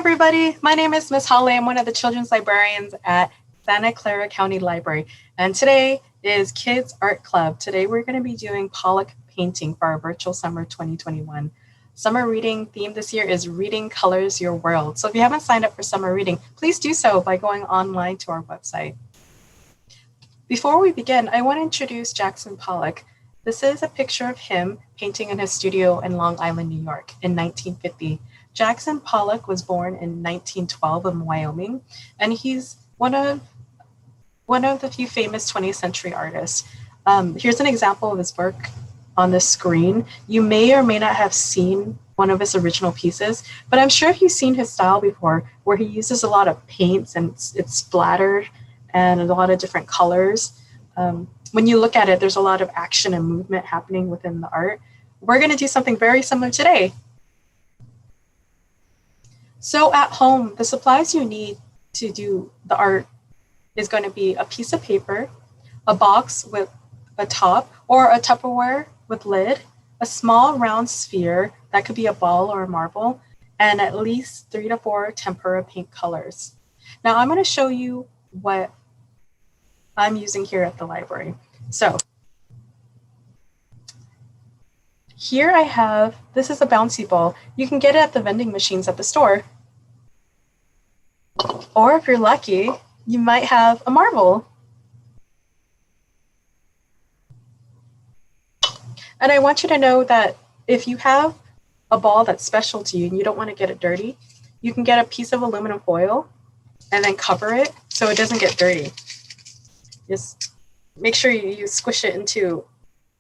everybody. My name is Miss Holly. I'm one of the children's librarians at Santa Clara County Library. And today is Kids Art Club. Today we're going to be doing Pollock painting for our virtual summer 2021. Summer reading theme this year is Reading Colors Your World. So if you haven't signed up for summer reading, please do so by going online to our website. Before we begin, I want to introduce Jackson Pollock. This is a picture of him painting in his studio in Long Island, New York in 1950. Jackson Pollock was born in 1912 in Wyoming, and he's one of the few famous 20th century artists. Here's an example of his work on the screen. You may or may not have seen one of his original pieces, but I'm sure you've seen his style before, where he uses a lot of paints and it's splattered and a lot of different colors. When you look at it, there's a lot of action and movement happening within the art. We're going to do something very similar today. So at home, the supplies you need to do the art is going to be a piece of paper, a box with a top or a Tupperware with lid, a small round sphere that could be a ball or a marble, and at least 3 to 4 tempura paint colors. Now I'm going to show you what I'm using here at the library. So here I have, this is a bouncy ball. You can get it at the vending machines at the store. Or if you're lucky, you might have a marble. And I want you to know that if you have a ball that's special to you and you don't want to get it dirty, you can get a piece of aluminum foil and then cover it so it doesn't get dirty. Just make sure you squish it into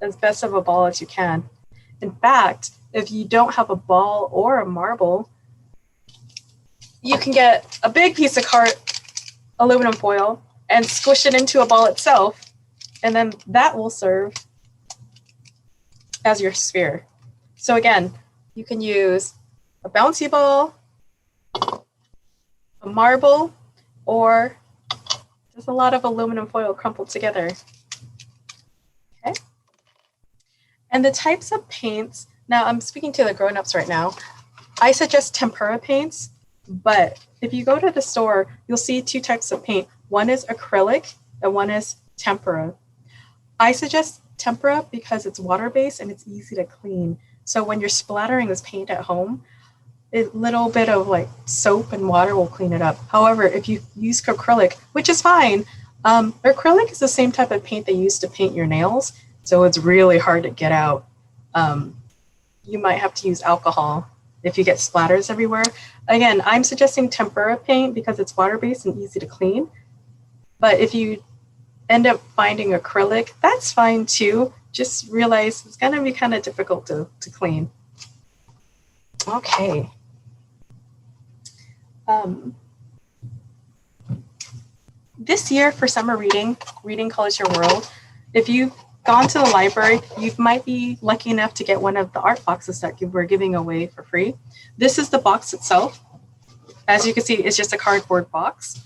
as best of a ball as you can. In fact, if you don't have a ball or a marble, you can get a big piece of aluminum foil and squish it into a ball itself, and then that will serve as your sphere. So again, you can use a bouncy ball, a marble, or just a lot of aluminum foil crumpled together. Okay. And the types of paints, now I'm speaking to the grown-ups right now. I suggest tempura paints, but if you go to the store, you'll see 2 types of paint. One is acrylic and one is tempura. I suggest tempura because it's water-based and it's easy to clean. So when you're splattering this paint at home, a little bit of like soap and water will clean it up. However, if you use acrylic, which is fine, acrylic is the same type of paint they use to paint your nails, so it's really hard to get out. You might have to use alcohol if you get splatters everywhere. Again, I'm suggesting tempura paint because it's water-based and easy to clean. But if you end up finding acrylic, that's fine too. Just realize it's gonna be kind of difficult to clean. Okay. This year for summer reading, Reading Colors Your World, if you've gone to the library, you might be lucky enough to get one of the art boxes that we're giving away for free. This is the box itself. As you can see, it's just a cardboard box.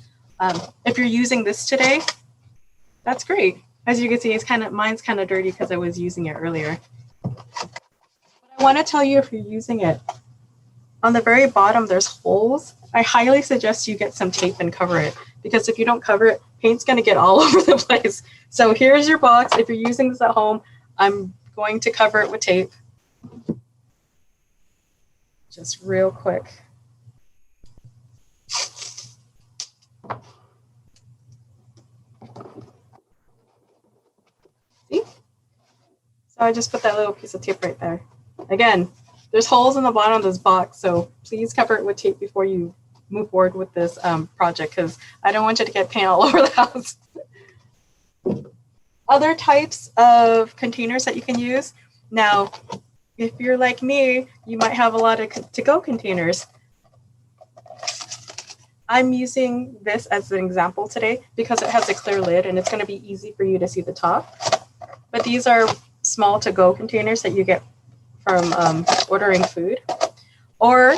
If you're using this today, that's great. As you can see, mine's kind of dirty because I was using it earlier. But I want to tell you, if you're using it, on the very bottom, there's holes. I highly suggest you get some tape and cover it, because if you don't cover it, paint's going to get all over the place. So here's your box. If you're using this at home, I'm going to cover it with tape. Just real quick. See? So I just put that little piece of tape right there. Again, there's holes in the bottom of this box, so please cover it with tape before you move forward with this project, because I don't want you to get paint all over the house. Other types of containers that you can use. Now, if you're like me, you might have a lot of to-go containers. I'm using this as an example today because it has a clear lid and it's going to be easy for you to see the top. But these are small to-go containers that you get from ordering food. Or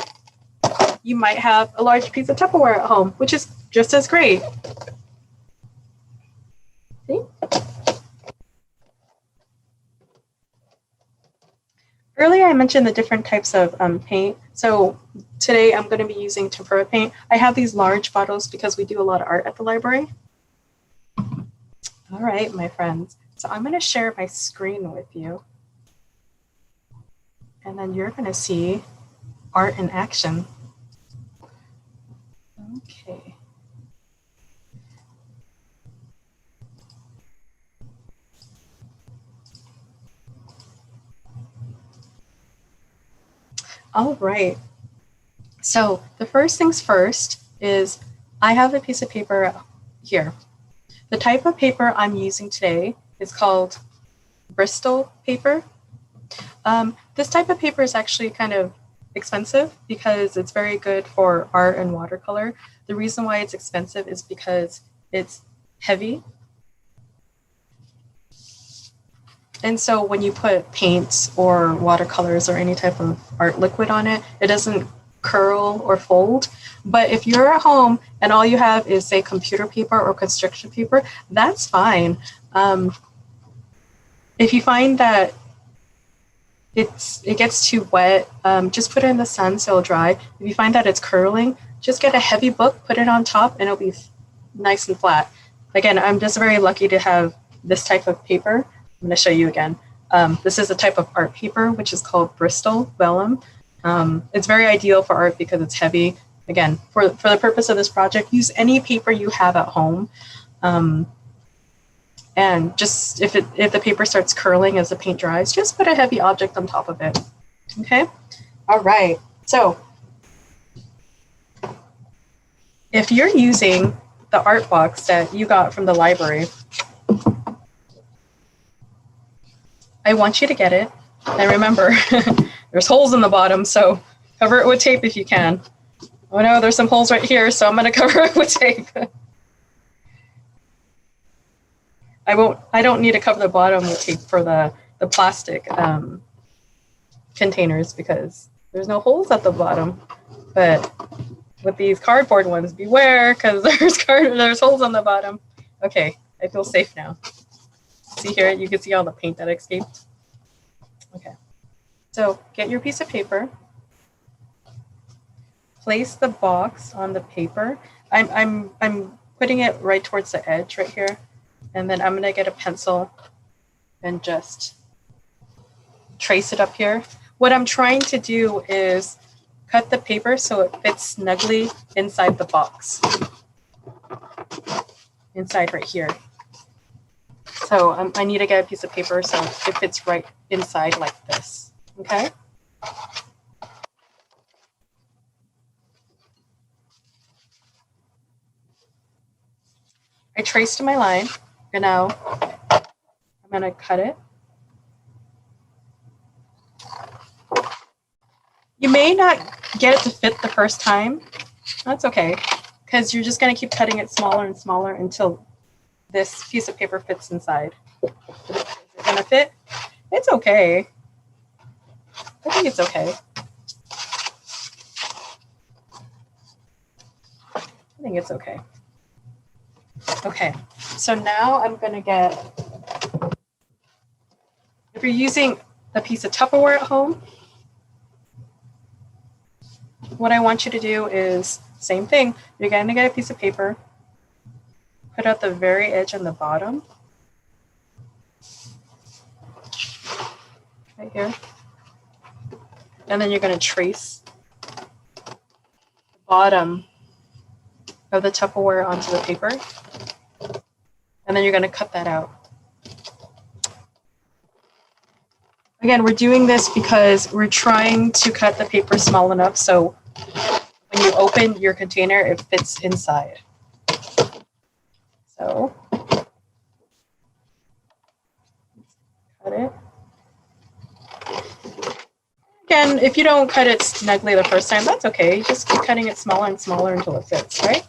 you might have a large piece of Tupperware at home, which is just as great. See? Earlier I mentioned the different types of paint. So today I'm going to be using tempura paint. I have these large bottles because we do a lot of art at the library. All right, my friends. So I'm going to share my screen with you. And then you're going to see art in action. Okay. All right. So the first things first is I have a piece of paper here. The type of paper I'm using today is called Bristol paper. This type of paper is actually kind of expensive because it's very good for art and watercolor. The reason why it's expensive is because it's heavy. And so when you put paints or watercolors or any type of art liquid on it, it doesn't curl or fold. But if you're at home and all you have is, say, computer paper or construction paper, that's fine. If you find that it gets too wet, just put it in the sun so it'll dry. If you find that it's curling, just get a heavy book, put it on top, and it'll be nice and flat. Again, I'm just very lucky to have this type of paper. I'm going to show you again. This is a type of art paper, which is called Bristol vellum. It's very ideal for art because it's heavy. Again, for the purpose of this project, use any paper you have at home. And just if the paper starts curling as the paint dries, just put a heavy object on top of it. Okay? All right. So if you're using the art box that you got from the library, I want you to get it. And remember, there's holes in the bottom, so cover it with tape if you can. Oh no, there's some holes right here, so I'm going to cover it with tape. I don't need to cover the bottom with tape for the plastic containers because there's no holes at the bottom. But with these cardboard ones, beware, because there's holes on the bottom. Okay, I feel safe now. See here, you can see all the paint that escaped. Okay, so get your piece of paper. Place the box on the paper. I'm putting it right towards the edge right here. And then I'm gonna get a pencil and just trace it up here. What I'm trying to do is cut the paper so it fits snugly inside the box. Inside right here. So I need to get a piece of paper so it fits right inside like this, okay? I traced my line. Now I'm gonna cut it. You may not get it to fit the first time. That's okay, because you're just gonna keep cutting it smaller and smaller until this piece of paper fits inside. Is it gonna fit? It's okay. I think it's okay. I think it's okay. Okay, so now I'm gonna get, if you're using a piece of Tupperware at home, what I want you to do is, same thing, you're gonna get a piece of paper, put out the very edge on the bottom, right here, and then you're gonna trace the bottom of the Tupperware onto the paper, and then you're gonna cut that out. Again, we're doing this because we're trying to cut the paper small enough so when you open your container, it fits inside. So, cut it. Again, if you don't cut it snugly the first time, that's okay. Just keep cutting it smaller and smaller until it fits, right?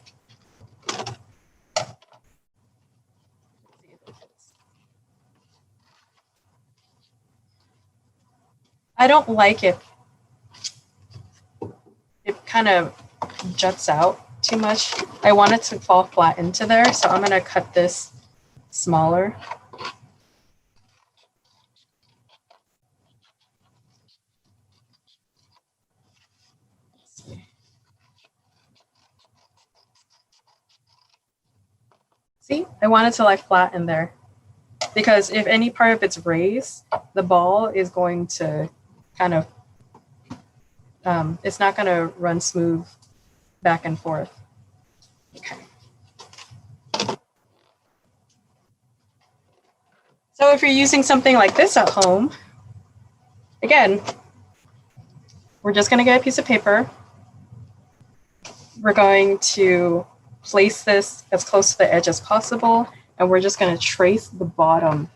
I don't like it. It kind of juts out too much. I want it to fall flat into there, so I'm gonna cut this smaller. See, I want it to lie flat in there because if any part of it's raised, the ball is going to kind of, it's not going to run smooth back and forth. Okay. So if you're using something like this at home, again, we're just going to get a piece of paper. We're going to place this as close to the edge as possible, and we're just going to trace the bottom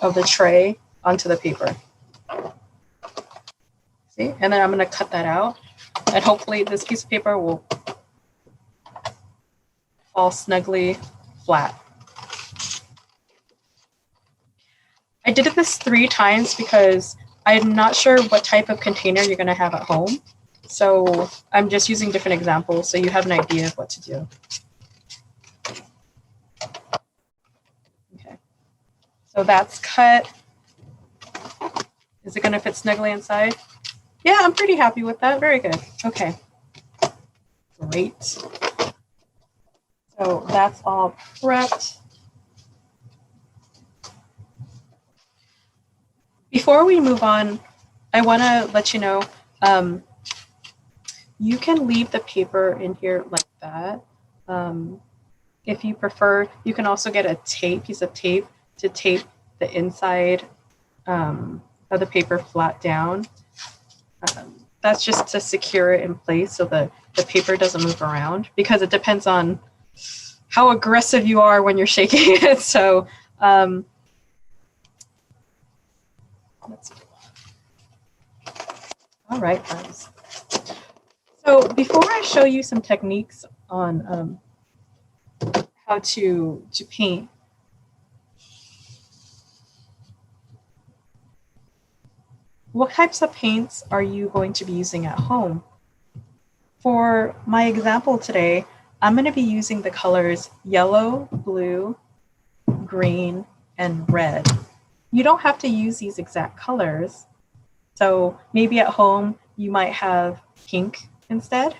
of the tray onto the paper. See? And then I'm going to cut that out, and hopefully this piece of paper will fall snugly flat. I did this 3 times because I'm not sure what type of container you're going to have at home. So I'm just using different examples so you have an idea of what to do. Okay, so that's cut. Is it going to fit snugly inside? Yeah, I'm pretty happy with that. Very good. Okay, great. So that's all prepped. Before we move on, I want to let you know, you can leave the paper in here like that. If you prefer, you can also get a piece of tape to tape the inside of the paper flat down. That's just to secure it in place so the paper doesn't move around, because it depends on how aggressive you are when you're shaking it. So let's go. All right, guys. So before I show you some techniques on how to paint, what types of paints are you going to be using at home? For my example today, I'm going to be using the colors yellow, blue, green, and red. You don't have to use these exact colors. So maybe at home, you might have pink instead,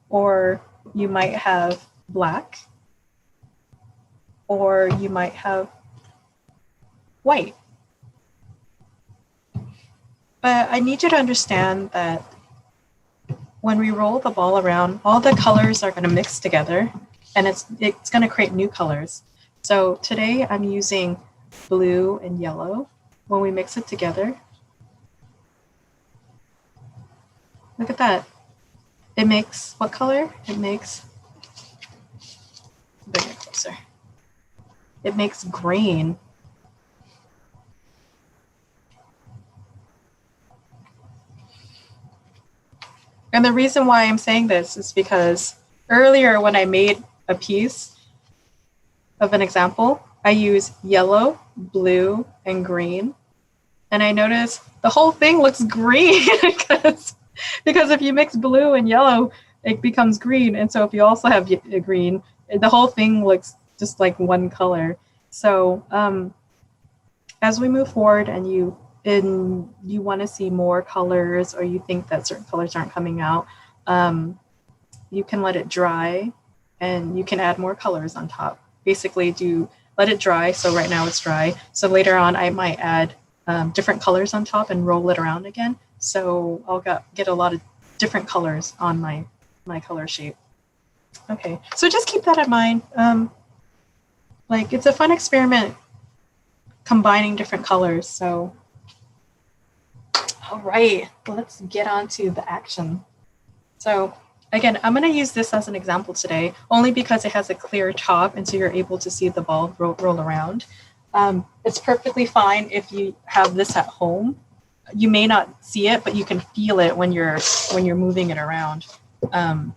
or you might have black, or you might have white. But I need you to understand that when we roll the ball around, all the colors are going to mix together, and it's going to create new colors. So today I'm using blue and yellow. When we mix it together, look at that. It makes what color? It makes, bring it closer. It makes green. And the reason why I'm saying this is because earlier when I made a piece of an example, I used yellow, blue, and green. And I noticed the whole thing looks green because if you mix blue and yellow, it becomes green. And so if you also have a green, the whole thing looks just like one color. So as we move forward and you want to see more colors, or you think that certain colors aren't coming out, you can let it dry and you can add more colors on top. Basically let it dry. So right now it's dry. So later on I might add different colors on top and roll it around again. So I'll get a lot of different colors on my color sheet. Okay, so just keep that in mind. Like, it's a fun experiment combining different colors. So, all right, let's get on to the action. So again, I'm going to use this as an example today, only because it has a clear top, and so you're able to see the ball roll around. It's perfectly fine if you have this at home. You may not see it, but you can feel it when you're moving it around. Okay.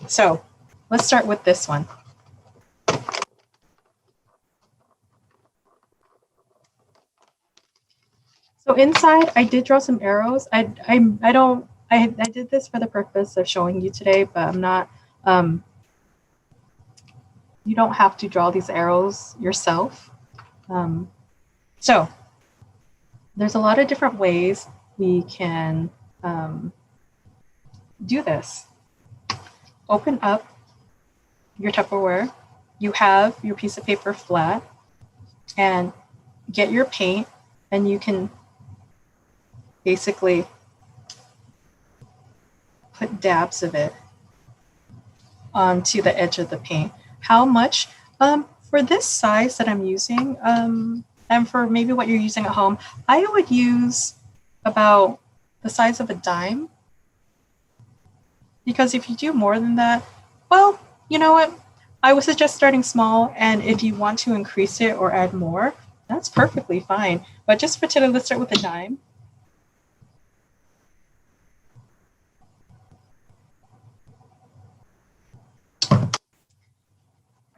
So let's start with this one. So inside, I did draw some arrows. I did this for the purpose of showing you today, but I'm not. You don't have to draw these arrows yourself. So there's a lot of different ways we can do this. Open up your Tupperware, you have your piece of paper flat, and get your paint, and you can basically put dabs of it onto the edge of the paint. How much? For this size that I'm using, and for maybe what you're using at home, I would use about the size of a dime. Because if you do more than that, well, you know what? I would suggest starting small, and if you want to increase it or add more, that's perfectly fine. But just for today, let's start with a dime.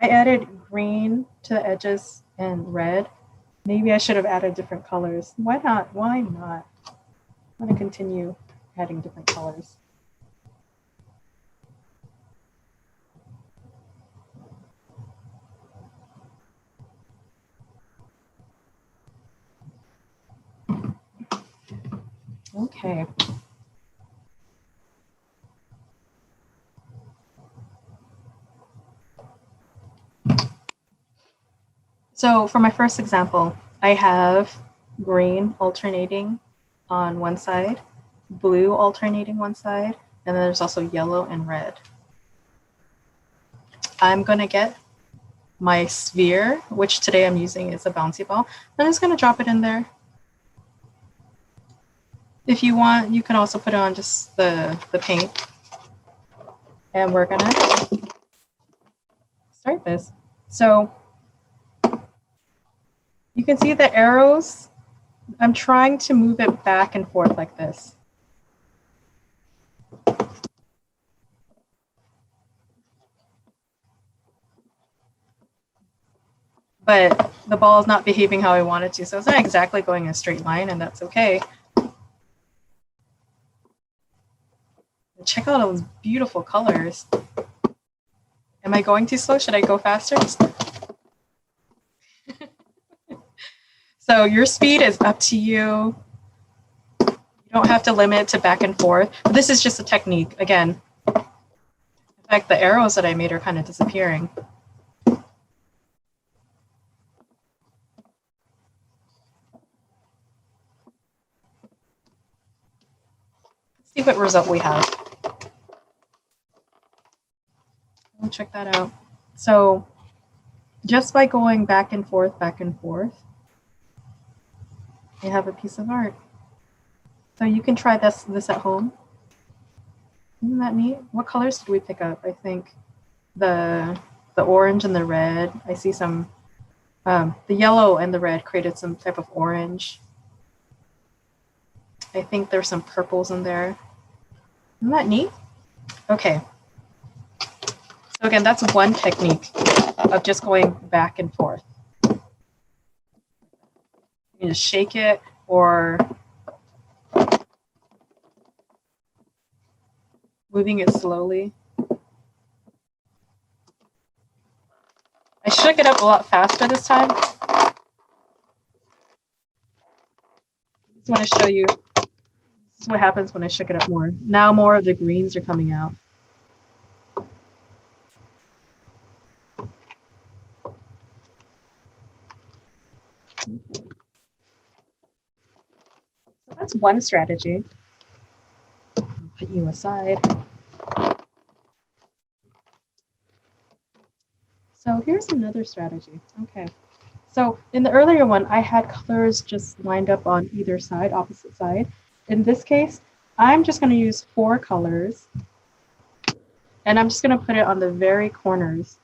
I added green to the edges and red. Maybe I should have added different colors. Why not? Why not? I'm going to continue adding different colors. Okay. So for my first example, I have green alternating on one side, blue alternating one side, and then there's also yellow and red. I'm going to get my sphere, which today I'm using is a bouncy ball. I'm just going to drop it in there. If you want, you can also put it on just the paint. And we're going to start this. So you can see the arrows. I'm trying to move it back and forth like this. But the ball is not behaving how I want it to, so it's not exactly going in a straight line, and that's okay. Check out all those beautiful colors. Am I going too slow? Should I go faster? So your speed is up to you. You don't have to limit it to back and forth. But this is just a technique. Again, in fact, the arrows that I made are kind of disappearing. Let's see what result we have. We'll check that out. So just by going back and forth, you have a piece of art. So you can try this at home. Isn't that neat? What colors did we pick up? I think the orange and the red. I see some, the yellow and the red created some type of orange. I think there's some purples in there. Isn't that neat? Okay. So again, that's one technique of just going back and forth. You can just shake it or moving it slowly. I shook it up a lot faster this time. Just want to show you. This is what happens when I shook it up more. Now more of the greens are coming out. So that's one strategy. I'll put you aside. So here's another strategy. Okay. So in the earlier one, I had colors just lined up on either side, opposite side. In this case, I'm just going to use 4 colors, and I'm just going to put it on the very corners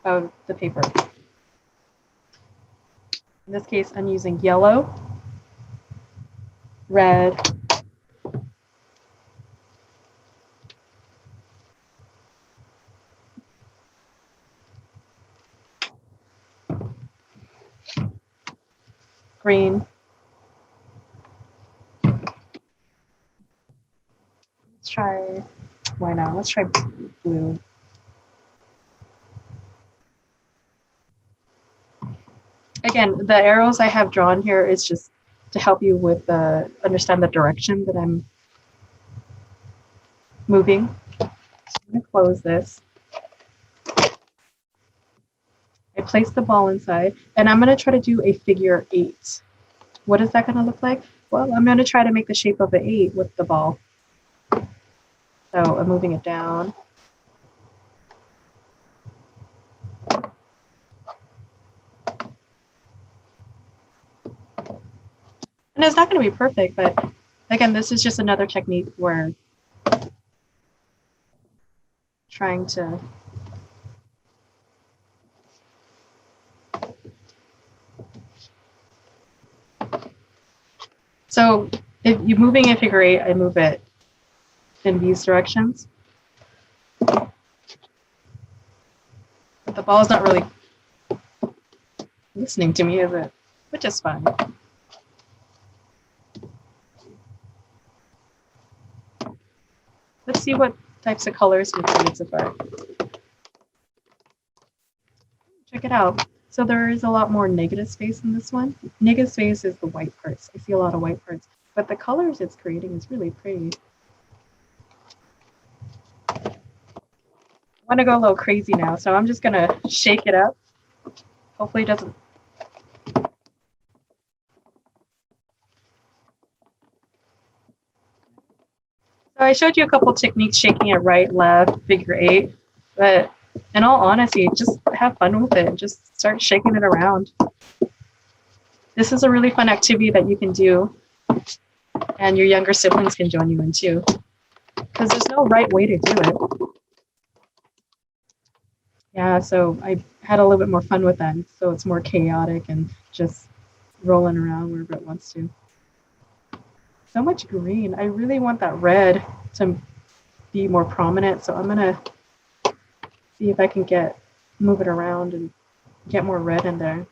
of the paper. In this case, I'm using yellow, red, green, let's try, why not? Let's try blue. Again, the arrows I have drawn here is just to help you with understand the direction that I'm moving. So I'm going to close this. I place the ball inside, and I'm going to try to do a figure 8. What is that going to look like? Well, I'm going to try to make the shape of an 8 with the ball. So I'm moving it down. And it's not going to be perfect, but again, this is just another technique where trying to so if you're moving a figure 8, I move it in these directions. But the ball is not really listening to me, is it? Which is fine. Let's see what types of colors we create so far. Check it out. So there is a lot more negative space in this one. Negative space is the white parts. I see a lot of white parts. But the colors it's creating is really pretty. I want to go a little crazy now, so I'm just going to shake it up. Hopefully it doesn't. So I showed you a couple techniques, shaking it right, left, figure 8. But in all honesty, just have fun with it. Just start shaking it around. This is a really fun activity that you can do, and your younger siblings can join you in too, because there's no right way to do it. Yeah, so I had a little bit more fun with that, so it's more chaotic and just rolling around wherever it wants to. So much green. I really want that red to be more prominent, so I'm gonna see if I can move it around and get more red in there.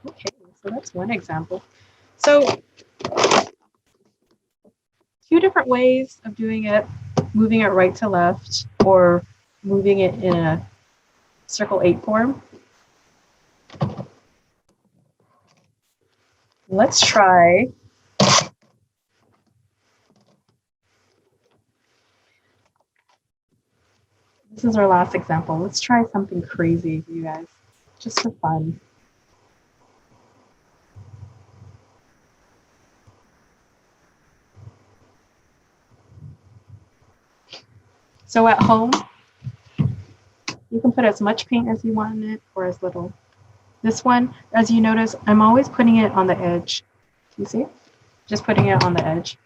Okay, so that's one example. So 2 different ways of doing it: moving it right to left or moving it in a circle 8 form. Let's try this is our last example. Let's try something crazy, you guys, just for fun. So at home, you can put as much paint as you want in it or as little. This one, as you notice, I'm always putting it on the edge. You see? Just putting it on the edge.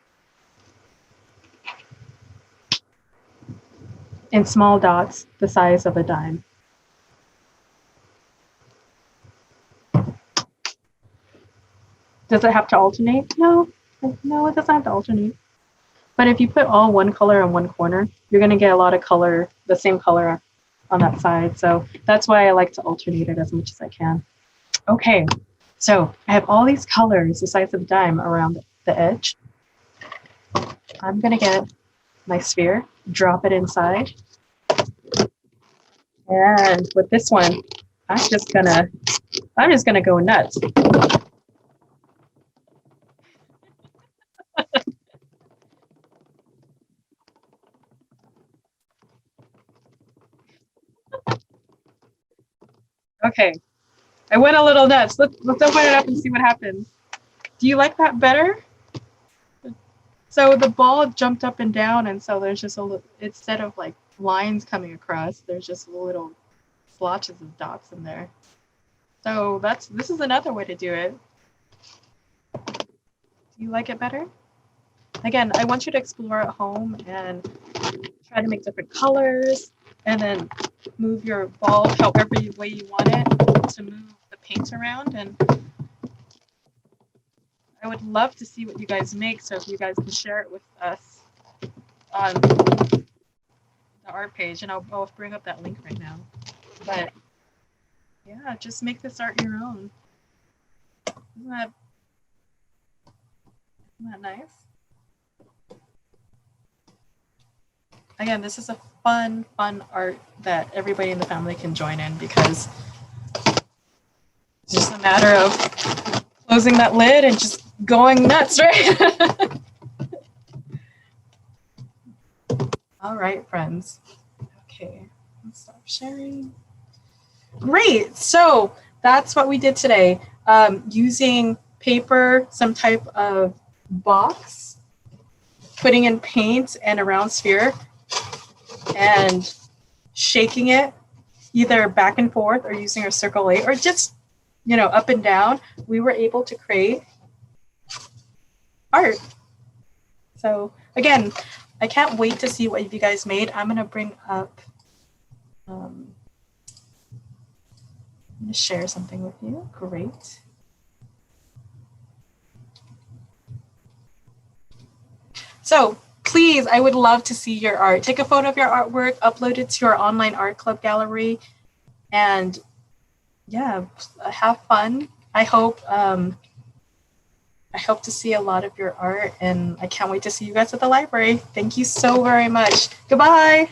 In small dots, the size of a dime. Does it have to alternate? No, no, it doesn't have to alternate. But if you put all one color on one corner, you're going to get a lot of color, the same color on that side. So that's why I like to alternate it as much as I can. Okay, so I have all these colors the size of a dime around the edge. I'm going to get my sphere, drop it inside. And with this one, I'm just gonna go nuts. Okay, I went a little nuts. Let's open it up and see what happens. Do you like that better? So the ball jumped up and down, and so there's just a little, instead of like lines coming across, there's just little splotches of dots in there. So this is another way to do it. Do you like it better? Again, I want you to explore at home and try to make different colors, and then move your ball however way you want it to move the paint around. And I would love to see what you guys make, so if you guys can share it with us on the art page, and I'll bring up that link right now. But yeah, just make this art your own. Isn't that nice? Again, this is a fun art that everybody in the family can join in, because it's just a matter of closing that lid and just going nuts, right? All right, friends. Okay, let's stop sharing. Great. So that's what we did today. Using paper, some type of box, putting in paint and a round sphere, and shaking it either back and forth or using a circle 8 or just, up and down. We were able to create art. So again, I can't wait to see what you guys made. I'm going to bring up, I'm going to share something with you. Great. So please, I would love to see your art. Take a photo of your artwork, upload it to our online art club gallery, and yeah, have fun. I hope to see a lot of your art, and I can't wait to see you guys at the library. Thank you so very much. Goodbye.